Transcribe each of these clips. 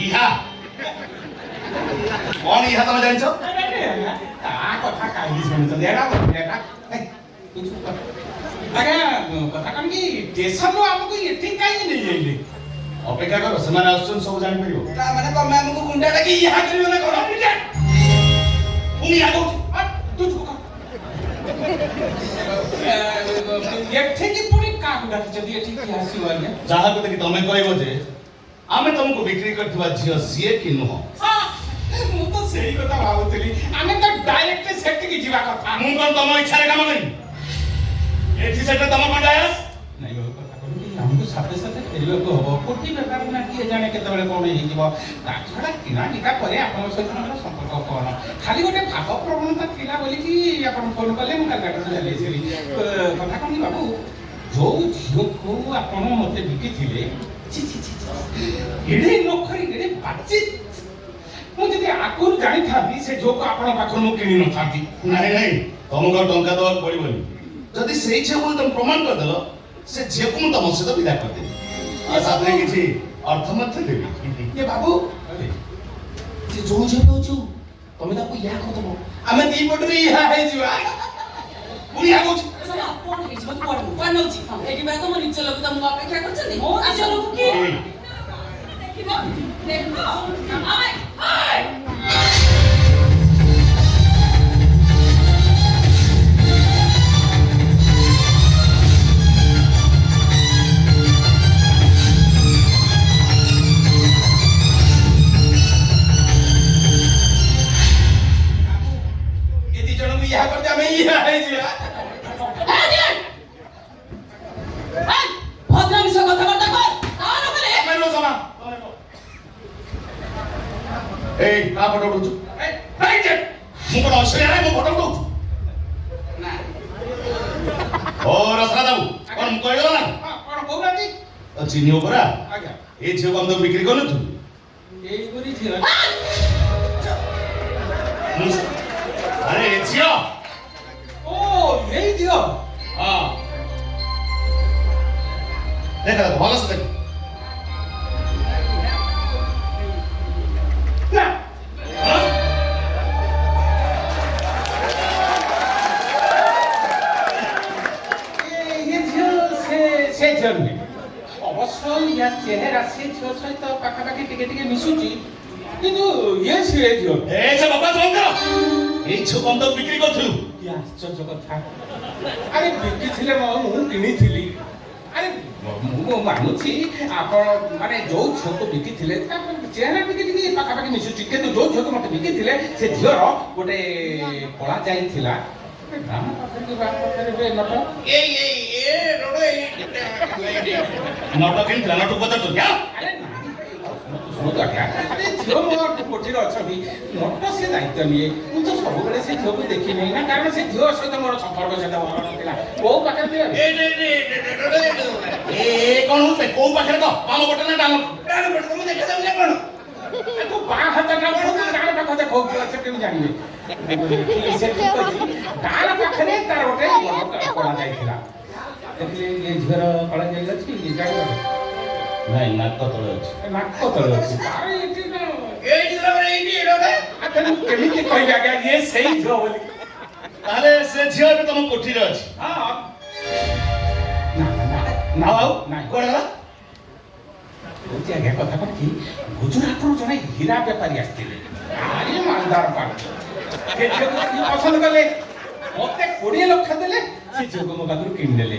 ইহা কোন ইহা তুমি জানিছ তা কথা কাহি শুনিছ এটা এটা আগে কথা কম কি স্টেশন আমাকে এଠି কাহি নেই যাইলে অপেক্ষা কর সেমানে আসছন সব জানি পারিব তা মানে তুমি আমাকে গুন্ডা ডাকি ইহা করিব না কোন তুমি আগো তুই চুপ কর এଠି কি পুଣି কাକୁ ডাକିଛନ୍ତି ଏଠି କି ଆସିବ ଆଜ୍ଞା ଯାହାକୁ ଦେଖି ତମେ କହିବ ଯେ ଆମେ ତମକୁ ବିକ୍ରି କରିଥିବା ଝିଅ ସିଏ କି ନୁହଁ ମୁଁ ତ ସେଇ କଥା ଭାବୁଥିଲି ଆମେ ତ ଡାଇରେକ୍ଟ ସେଠିକି ଯିବା କଥା ମୁଁ କଣ ତମ ଇଚ୍ଛାରେ କାମ କରିବି ଏଠି ସେଠି ତମ କଣ ଯାଏସ୍ ନାଇଁ ବାବୁ କଥା କହିଲି ଆମକୁ ସାଥେ ସାଥେ ଫେରିବାକୁ ହବ କୋଟି ବେପାର ନା କିଏ ଜାଣେ କେତେବେଳେ କଣ ହେଇଯିବ ତା ଛଡ଼ା କିଣା ବିକା ପରେ ଆପଣଙ୍କ ସହିତ ଆମର ସମ୍ପର୍କ କଣ ଖାଲି ଗୋଟେ ଭାବ ପ୍ରବଣତା ଥିଲା ବୋଲିକି ଆପଣ ଫୋନ କଲେ ମୁଁ କାଲକାଟାରୁ ଚାଲି ଆସିଲି କଥା କଣ କି ବାବୁ ଯୋଉ ଝିଅକୁ ଆପଣ ମତେ ବିକିଥିଲେ ଏଡ଼େ ନଖରି ଏଡ଼େ ବାଚି ମୁଁ ଯଦି ଆଗରୁ ଜାଣିଥାନ୍ତି ସେ ଝିଅକୁ ଆପଣଙ୍କ ପାଖରୁ ମୁଁ କିଣି ନଥାନ୍ତି ନାଇଁ ନାଇଁ ତମକୁ ଆଉ ଟଙ୍କା ଦେବାକୁ ପଡିବନି ଯଦି ସେଇ ଝିଅ ବୋଲି ତମେ ପ୍ରମାଣ କରିଦେଲ ସେ ଝିଅକୁ ମୁଁ ତମ ସହିତ ବିଦା କରିଦେବି ଆଉ ସାଥିରେ କିଛି ଅର୍ଥ ମଧ୍ୟ ଦେବି ଏ ବାବୁ ସେ ଯୋଉ ଝିଅ କହୁଛୁ ତମେ ତାକୁ ଇହା କରିଦବ ଆମେ ଦି ପଟରୁ ଇହା ହେଇଯିବା ମୁଁ ଇହା କହୁଛି କଣ ହେଇଛି ମତେ କୁଆଡେ ନଉଛି ଏଠି ବା ତମ ନିଜ ଲୋକ ତମକୁ ଅପେକ୍ଷା କରିଛନ୍ତି ମୋ ନିଜ ଲୋକ କି ଦେଖିବ ଦେଖିବ ଆଏ ଆଏ ଏ ଦି ଜଣକୁ ଇହା କରିଦେ ଆମେ ଇହା ହେଇଯିବା ଭଦ୍ରାମିଶ କଥାବାର୍ତ୍ତା କର ତାର କଲେ ତମେ ରୁହ ସମା ଏଇ କା ଫଟୋ ଉଠଉଛୁ ଭାଇ ଯେ ମୁଁ କଣ ଅସହ୍ୟ ନାହିଁ ମୁଁ ଫଟୋ ଉଠଉଛୁ ନା ଓ ରସରା ବାବୁ କଣ ମୁଁ କହିଦେଲ ନା କଣ କହୁନାହାନ୍ତି ଚିହ୍ନିବ ପରା ଆଜ୍ଞା ଏ ଝିଅକୁ ଆମେ ତାକୁ ବିକ୍ରି କରିନଥିଲୁ ଏଇପରି ଝିଅ ଆରେ ଏ ଝିଅ ଓ ଏଇ ଝିଅ ହଁ ଦେଖ ଦେଖ ଭଲସେ ଦେଖ ନା ହଁ? ये ଝିଅ ସେ ଝିଅ ନୁହେଁ ଅବଶ୍ୟ ୟା ଚେହେରା ସେ ଝିଅ ସହିତ ପାଖାପାଖି ଟିକେ ଟିକେ ମିଶୁଛି କିନ୍ତୁ ଇଏ ସିଏ ଝିଅ ଏ ସେ ବାବା ବନ୍ଦ କର এই ଝିଅକୁ ଆମେ ତାକୁ ବିକ୍ରି କରିଥିଲୁ କି ଆଶ୍ଚର୍ଯ୍ୟ କଥା ଆରେ ବିକିଥିଲେ ମୁଁ କିଣିଥିଲି ଆରେ ମୁଁ ମାନୁଛି ଆପଣ ମାନେ ଯୋଉ ଝିଅକୁ ବିକିଥିଲେ ତା ଚେହେରା ଟିକେ ଟିକେ ପାଖାପାଖି ମିଶୁଛି କିନ୍ତୁ ଯୋଉ ଝିଅକୁ ମତେ ବିକିଥିଲେ ସେ ଝିଅର ଗୋଟେ କଳା ଯାଇଥିଲା ଗ୍ରାମ ପାଖରେ କି ବାହାର ପାଖରେ ନଟ ନଟ କିଣିଥିଲା ନଟକୁ ପଚାରୁଛୁ କ୍ୟା ଆରେ ନାଇଁ ଶୁଣନ୍ତୁ ଆଜ୍ଞା ଆରେ ଝିଅ ମୋ କୋଠିରେ ଅଛନ୍ତି ନଟ ସେ ଦାୟିତ୍ୱ ନିଏ ମୁଁ ତ ସବୁବେଳେ ସେ ଝିଅକୁ ଦେଖିନି ନା କାରଣ ସେ ଝିଅ ସହିତ ମୋର ସମ୍ପର୍କ ସେଟା ଭଲ ନଥିଲା କୋଉ ପାଖରେ ଥିଲା ଏ କଣ ହଉଛି କୋଉ ପାଖରେ କହ ବାମ ପଟେ ନା ଡାହାଣ ପଟେ ତମେ ଦେଖାଯାଉଛି ନା କଣ ତୁ ବାଁ ହାତଟା କହୁଛୁ ଡାହାଣ ପାଖ ଦେଖାଉଛୁ ସେ କେମିତି ଜାଣିବେ ସେ ଠିକ ଅଛି ଡାହାଣ ପାଖରେ ତାର ଗୋଟେ କଳା ଯାଇଥିଲା ଦେଖିଲେ ଏ ଝିଅର କଳା ଯାଇ ଅଛି ଜାଣିବ ନାଇଁ ନାକ ତଳେ ଅଛି ନାକ ତଳେ ଅଛି ତାର ଏଠି ନା ଆଚ୍ଛା ମୁଁ କେମିତି କହିବି ଆଜ୍ଞା ଇଏ ସେଇ ଝିଅ ବୋଲି ତାହେଲେ ସେ ଝିଅ ଏବେ ତମ କୋଠିରେ ଅଛି ହଁ ନା ଆଉ ନାଇଁ କୁଆଡେ ଗଲା କହୁଛି ଆଜ୍ଞା କଥା କଣ କି ଗୁଜୁରାଟରୁ ଜଣେ ହୀରା ବେପାରୀ ଆସିଥିଲେ ଭାରି ମାଲଦାର ପାଠ ସେ ଝିଅକୁ ପସନ୍ଦ କଲେ ମତେ 20 ଲକ୍ଷ ଦେଲେ ସେ ଝିଅକୁ ମୋ ପାଖରୁ କିଣିଦେଲେ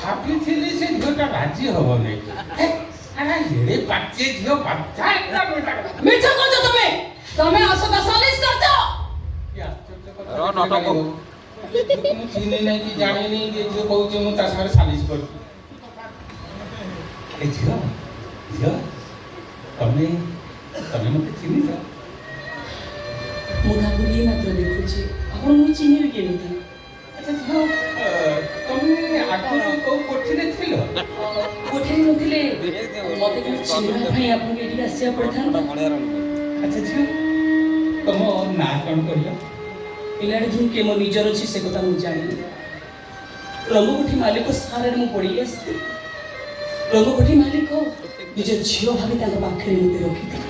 ଭାବିଥିଲି ସେ ଝିଅଟା ରାଜି ହବନି ଏଡେ ପାଚେ ଝିଅ ମିଛ କରୁଛ ତମେ ତମେ ଅସତ ସାଲିସ କରୁଛ ମୁଁ ଚିହ୍ନି ନାହିଁ କି ଜାଣିନି ଯେ ଝିଅ କହୁଛି ମୁଁ ତା ସାଙ୍ଗରେ ସାଲିସ କରୁଛି ଏ ଝିଅ ଝିଅ ତମେ ତମେ ମତେ ଚିହ୍ନିଛ ମୁଁ ତାକୁ ଇଏ ମାତ୍ର ଦେଖୁଛି ଆପଣ ମୁଁ ଚିହ୍ନିବି କେମିତି ଆଚ୍ଛା ଝିଅ ତମେ ଆଗରୁ କୋଉ କୋଠିରେ ଥିଲ କୋଠେଇ ନଥିଲେ ମତେ କେମିତି ଚିହ୍ନିବା ପାଇଁ ଆପଣଙ୍କୁ ଏଠିକି ଆସିବାକୁ ପଡ଼ିଥାନ୍ତା ଆଚ୍ଛା ଝିଅ ତମ ନାଁ କ'ଣ କହିଲ ପିଲାଟି ଝୁମକେ ମୋ ନିଜର ଅଛି ସେ କଥା ମୁଁ ଜାଣିନି ରଙ୍ଗକୋଠି ମାଲିକ ସାରରେ ମୁଁ ପଡ଼ିକି ଆସିଥିଲି ରଙ୍ଗକୋଠି ମାଲିକ ନିଜ ଝିଅ ଭାବି ତାଙ୍କ ପାଖରେ ମୋତେ ରଖିଥିଲେ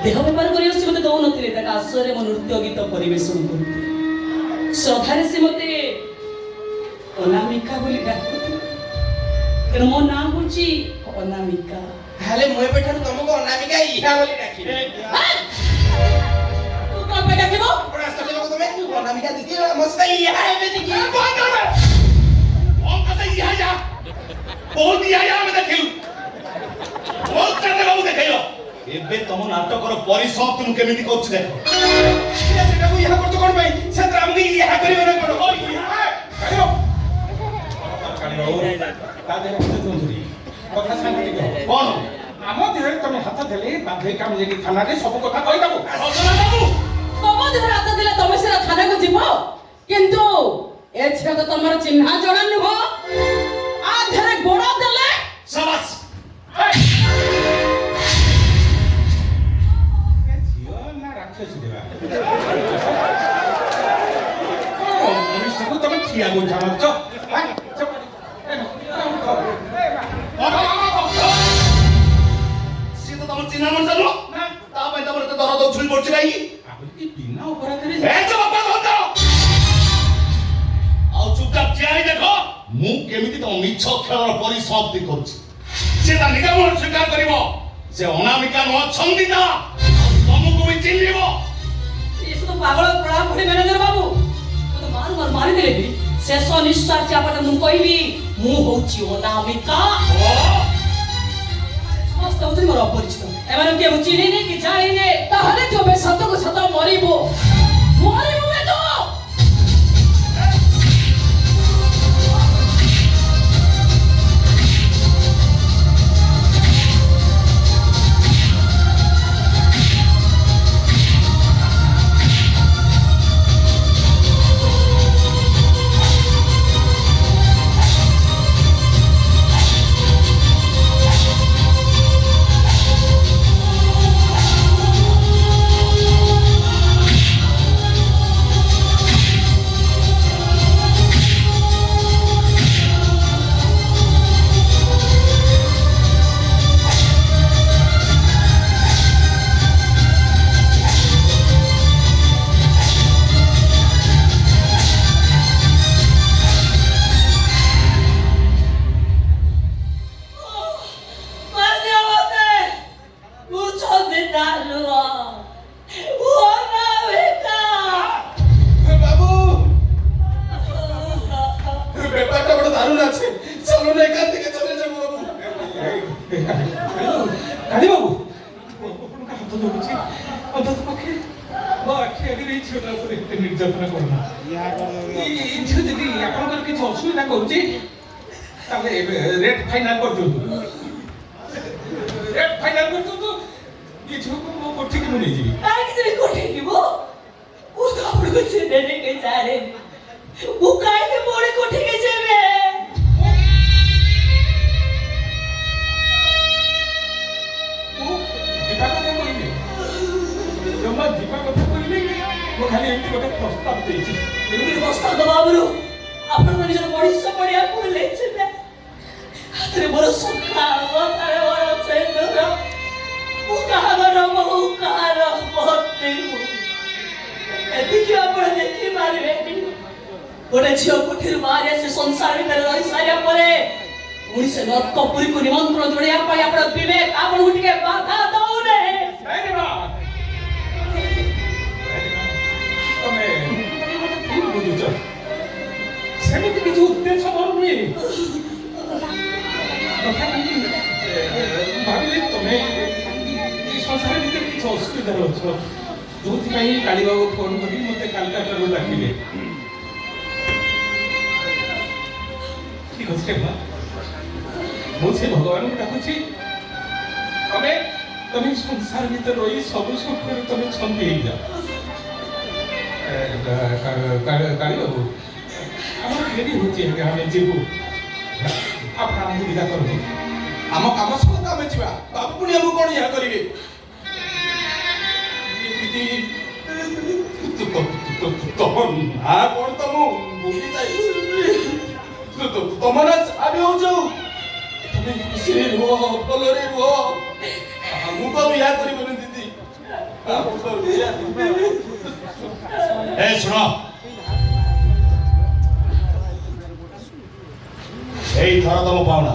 ଦେହ ବେପାର କରି ଆସି ମୋତେ ଦଉନଥିଲେ ତାଙ୍କ ଆଶ୍ରୟରେ ମୋ ନୃତ୍ୟ ଗୀତ ପରିବେଷଣ କରୁଥିଲେ ଶ୍ରଦ୍ଧାରେ ସେ ମୋତେ ଅନାମିକା ବୋଲି ଡାକୁଥିଲେ ତେଣୁ ମୋ ନାଁ ହେଉଛି ଅନାମିକା ତାହେଲେ ମୁଁ ଏବେଠାରୁ ତମକୁ ଅନାମିକା ଇହା ବୋଲି ଡାକିବି। ତୁ କଣ ପାଇଁ ଡାକିବ କଣ ଆଶ୍ଚର୍ଯ୍ୟ ଲୋକ ତମେ? ଅନାମିକା ଦିଦି ମୋ ସହିତ ଇହା ହେବେ ଦିଦି। ବହୁତ ଇହା ଆମେ ଦେଖିଲୁ ବହୁତ ଚାଲେ ବାବୁ ଦେଖେଇଲ ଏବେ ତମ ନାଟକର ପରିସମାପ୍ତି ମୁଁ କେମିତି କରୁଛି ଦେଖ ସେଟାକୁ ଇହା କରୁଛ କଣ ପାଇଁ? ସେଥିରେ ଆମକୁ ଇହା କରିବେ ନା କଣ? ତା ଦେହରେ ମୋତେ ଦଉଥିଲି କଥା ସାଙ୍ଗଠିକ କଣ ଆମ ଦେହରେ ତମେ ହାତ ଦେଲେ ବାଧ୍ୟ କାମ ଯାଇକି ଥାନାରେ ସବୁ କଥା କହିଦେବୁ ତମ ଦେହରେ ହାତ ଦେଲେ ତମେ ସିନା ଥାନାକୁ ଯିବ କିନ୍ତୁ ଏ ଝିଅ ତ ତମର ଚିହ୍ନା ଜଣା ନୁହଁ ଆ ଦେହରେ ଗୋଡ଼ ଦେଲେ ସାବାସ ଝିଅ ନା ରାକ୍ଷସ ଦେବା ମଣିଷକୁ ତମେ ଠିଆ ବୁଝା ମାରୁଛ ସିଏ ତ ତମ ଚିହ୍ନା ମଣିଷ ନୁହଁ ତା ପାଇଁ ତମର ଏତେ ଦରଦ ଉଛୁଳି ପଡୁଛି କାହିଁକି ବିନା ଅପରାଧରେ ଆଉ ଚୁପଚାପ ଠିଆ ହେଇ ଦେଖ ମୁଁ କେମିତି ତମ ମିଛ ଖେଳର ପରିସମାପ୍ତି କରୁଛି ସେ ତା ନିଜ ମୁହଁରେ ସ୍ୱୀକାର କରିବ ସେ ଅନାମିକା ନୁହଁ ଛନ୍ଦିତା ତମକୁ ବି ଚିହ୍ନିବ ଏ ସବୁ ପାଗଳ ପ୍ରଳାପ ଭଳି ମ୍ୟାନେଜର ବାବୁ ମୋତେ ମାରିଦେଲେ ବି ଶେଷ ନିଶ୍ୱାସ ଯାପଟେ ମୁଁ କହିବି ମୁଁ ହଉଛି ଅନାମିକା ସମସ୍ତେ ହଉଛନ୍ତି ମୋର ଅପରିଚିତ ଏମାନଙ୍କୁ କିଏ ମୁଁ ଚିହ୍ନିନି କି ଜାଣିନି ତାହେଲେ ତମେ ସତକୁ ସତ ମରିବ ମରିବ ବେ ତୁ ନିର୍ଯାତନା କରୁନା ଏଇ ଝିଅ ଯଦି ଆପଣଙ୍କର କିଛି ଅସୁବିଧା କରୁଛି ତାହେଲେ ରେଟ୍ ଫାଇନାଲ କରିଦିଅନ୍ତୁ ରେଟ୍ ଫାଇନାଲ କରିଦିଅନ୍ତୁ ଏ ଝିଅକୁ ମୋ କୋଠିକି ମୁଁ ନେଇଯିବି କାହିଁକି ଯିବି କୋଠିକି ଯିବ ମୁଁ ତ ଆପଣଙ୍କୁ ଚିହ୍ନେନି କି ଜାଣିନି ମୁଁ କାହିଁକି ମୋରି କୋଠିକି ଯିବି ମୁଁ ଯିବା କଥା କହିଲି ଜମା ଯିବା କଥା କହିଲି ମୁଁ ଖାଲି ଏମିତି ଗୋଟେ ପ୍ରସ୍ତାବ ଦେଇଛି ଏମିତି ପ୍ରସ୍ତାବ ଦେବା ଆଗରୁ ଆପଣ ନିଜର ମଣିଷ ପଡ଼ିଆକୁ ଓହ୍ଲେଇଥିଲେ ହାତରେ ମୋର ସୁଖା ମଥାରେ ମୋର ସିନ୍ଦୁର ମୁଁ କାହାର ବହୁ କାହାର ପତ୍ନୀ ଏତିକି ଆପଣ ଦେଖିପାରିବେନି ଗୋଟେ ଝିଅ କୋଠିରୁ ବାହାରି ଆସି ସଂସାର ଭିତରେ ରହି ସାରିବା ପରେ ପୁଣି ସେ ନର୍କପୁରୀକୁ ନିମନ୍ତ୍ରଣ ଜଣାଇବା ପାଇଁ ଆପଣ ବିବେକ ଆପଣଙ୍କୁ ଟିକେ ବାଧା ଦଉନି ତମେ ବୁଝୁଛ ସେମିତି କିଛି ଉଦ୍ଦେଶ୍ୟ ମୋର ନୁହେଁ ଭାବିଲି ତମେ এই ସଂସାର ଭିତରେ କିଛି ଅସୁବିଧାରେ ଅଛ ଯୋଉଥିପାଇଁ କାଳିବାବୁ ଫୋନ କରି ମତେ କାଲକାଟାରୁ ଡାକିଲେ ଠିକ ଅଛି ମା ମୁଁ ସେ ଭଗବାନଙ୍କୁ ଡାକୁଛି ତମେ ସଂସାର ଭିତରେ ରହି ସବୁ ସୁଖରେ ତମେ ଛନ୍ଦି ହେଇଯାଅ କାଳିବାବୁ ଆମର ରେଡି ହଉଛି ଆମେ ଯିବୁ ଆପଣ ଆମକୁ ବିଦା କରନ୍ତୁ ଆମ କାମ ସହିତ ଆମେ ଯିବା ବାବୁ ପୁଣି ଆମକୁ କଣ ଇହା କରିବେ ତମ ନା କଣ ତମ ଭୁଲି ଯାଇଛି ତମ ନା ଯାହା ବି ହଉଛ ତମେ ଖୁସିରେ ରୁହ ଭଲରେ ରୁହ ଆମକୁ ଆଉ ଇହା କରିବନି ଦିଦି ଏ ଶୁଣ, ଏଇଥର ତମ ପାଉଣା,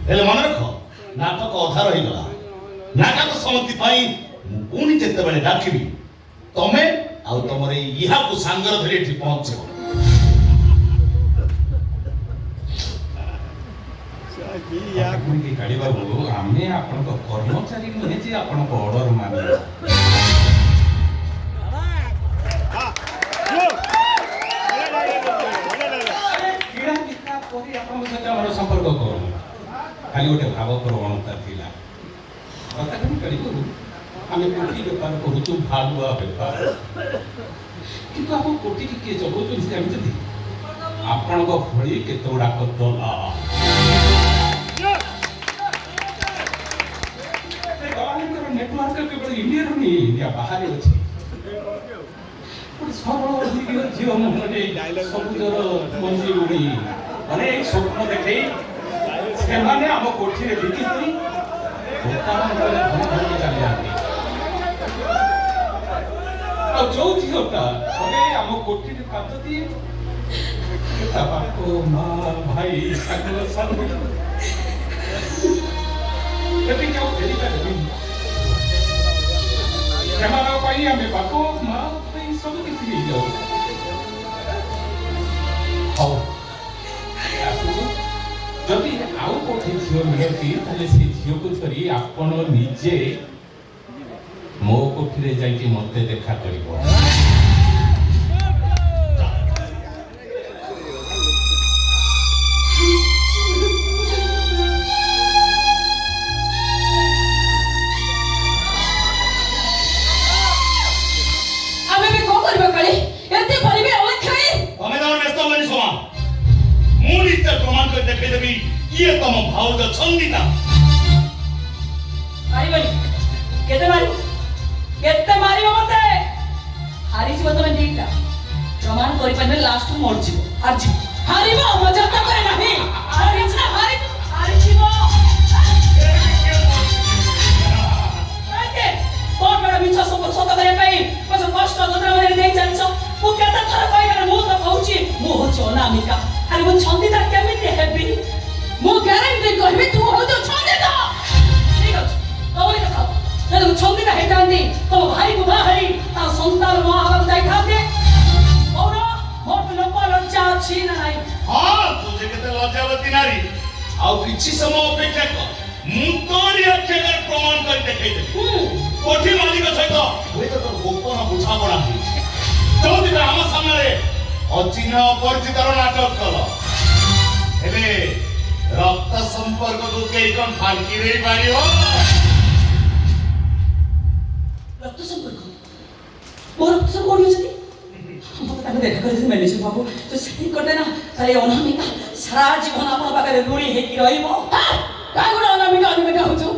ହେଲେ ମନେ ରଖ ନାଟକ ଅଧା ରହିଗଲା। ନାଟକ ସମାପ୍ତି ପାଇଁ ମୁଁ ପୁଣି ଯେତେବେଳେ ଡାକିବି ତମେ ଆଉ ତମର ଏଇ ଇହାକୁ ସାଙ୍ଗରେ ଧରି ଏଠି ପହଞ୍ଚିବ। ଗାଡ଼ି ବାବୁ, ଆମେ ଆପଣଙ୍କ କର୍ମଚାରୀ ନୁହେଁ ଯେ ଆପଣଙ୍କ ଅର୍ଡର ମାନିବ। କିଣା ବିକା କରି ଆପଣଙ୍କ ସହିତ ଆମର ସମ୍ପର୍କ କଣ? ଖାଲି ଗୋଟେ ଭାବ ପ୍ରବଣତା ଥିଲା। କଥା କଣ କରିବୁ? ଆମେ କୋଟି ବେପାର କରୁଛୁ, ଭାଲୁଆ ବେପାର। କିନ୍ତୁ ଆପଣ କୋଟିକି କିଏ ଜଗଉଛନ୍ତି ଜାଣିଛନ୍ତି? ଆପଣଙ୍କ ଭଳି କେତେ ଗୁଡ଼ାକ ଦଲା। ନେଟୱାର୍କ କେବଳ ଇଣ୍ଡିଆରୁ ନୁହେଁ, ଇଣ୍ଡିଆ ବାହାରେ ଅଛି। ଗୋଟେ ସରଳ ଝିଅ ମୁହଁରେ ସବୁଜର ମଞ୍ଜି ବୁଣି ଅନେକ ସ୍ୱପ୍ନ ଦେଖେଇ ସେମାନେ ଆମ କୋଠିରେ ବିକିକରି ଚାଲି ଯାଆନ୍ତି। ଆଉ ଯୋଉ ଝିଅଟା ଥରେ ଆମ କୋଠିରେ କାଚ ଦିଏ, ତା ବାପ ମା ଭାଇ ସାଙ୍ଗ ସାଙ୍ଗ କେବେ ଆଉ ଫେରିପାରିବିନି। ସେମାନଙ୍କ ପାଇଁ ଆମେ ବାପ ମା ପାଇଁ ସବୁ କିଛି ହେଇଯାଉ। ହଉ ଆସୁଛୁ, ଯଦି ଆଉ କୋଉଠି ଝିଅ ମିଳନ୍ତି ତାହେଲେ ସେ ଝିଅକୁ ଧରି ଆପଣ ନିଜେ ମୋ କୋଠିରେ ଯାଇକି ମତେ ଦେଖା କରିବ। ଦେଖେଇଦେବି ଇଏ ତମ ଭାଉଜ ଛନ୍ଦିତା। ମାରିବନି, କେତେ ମାରିବ ମତେ? ହାରିଯିବ ତମେ ଦିଟା, ପ୍ରମାଣ କରିପାରିଲେ ଲାଷ୍ଟ ମରିଯିବ। ହାରିବ ମଜା ତ କରେ ନାହିଁ। ହାରିଯିବ କଣ ବଡ଼ ମିଛ ସତ କରିବା ପାଇଁ କଷ୍ଟ ଯନ୍ତ୍ରଣା ଦେଇ ଚାଲିଛ। ମୁଁ କେତେ ଥର କହିବାର, ମୁଁ ତ କହୁଛି ମୁଁ ହଉଛି ଅନାମିକା। ଆରେ ମୁଁ ଛନ୍ଦିତା କେମିତି ହେବି? ମୁଁ ଗ୍ୟାରେଣ୍ଟି କହିବି ତୁ ହଉଛୁ ଛନ୍ଦିତା। ଠିକ ଅଛି, ତମରି କଥା। ଯଦି ମୁଁ ଛନ୍ଦିତା ହେଇଥାନ୍ତି ତମ ଭାଇକୁ ବାହା ହେଇ ତା ସନ୍ତାନ ମା ହେବାକୁ ଯାଇଥାନ୍ତେ। ମୋର ଲୋକ ଲଜ୍ଜା ଅଛି ନା ନାହିଁ? ହଁ, ତୁ ଯେ କେତେ ଲଜ୍ଜାବତୀ ନାରୀ। ଆଉ କିଛି ସମୟ ଅପେକ୍ଷା କର, ମୁଁ ତୋରି ଆଖ୍ୟାରେ ପ୍ରମାଣ କରି ଦେଖେଇଦେବି। କୋଠି ମାଲିକ ସହିତ ହୁଏତ ତୋର ଗୋପନ ବୁଝାମଣା ହେଇଛି, ଯୋଉଥିପାଇଁ ଆମ ସାମ୍ନାରେ ଅଚିହ୍ନା ଅପରିଚିତର ନାଟକ କଲ। ହେଲେ ରକ୍ତ ସମ୍ପର୍କକୁ କେହି କଣ ଫାଙ୍କି ଦେଇପାରିବ? ରକ୍ତ ସମ୍ପର୍କ? ମୋ ରକ୍ତ ସମ୍ପର୍କ ଅଛନ୍ତି? ମତେ ତାଙ୍କୁ ଦେଖା କରିଥିଲି ମ୍ୟାନେଜର ବାବୁ, ତ ସେତିକି କରିଦେ ନା, ତାହେଲେ ଅନାମିକା ସାରା ଜୀବନ ଆପଣଙ୍କ ପାଖରେ ଋଣୀ ହେଇକି ରହିବ। କାହିଁ ଗୋଟେ ଅନାମିକା ହଉଛୁ?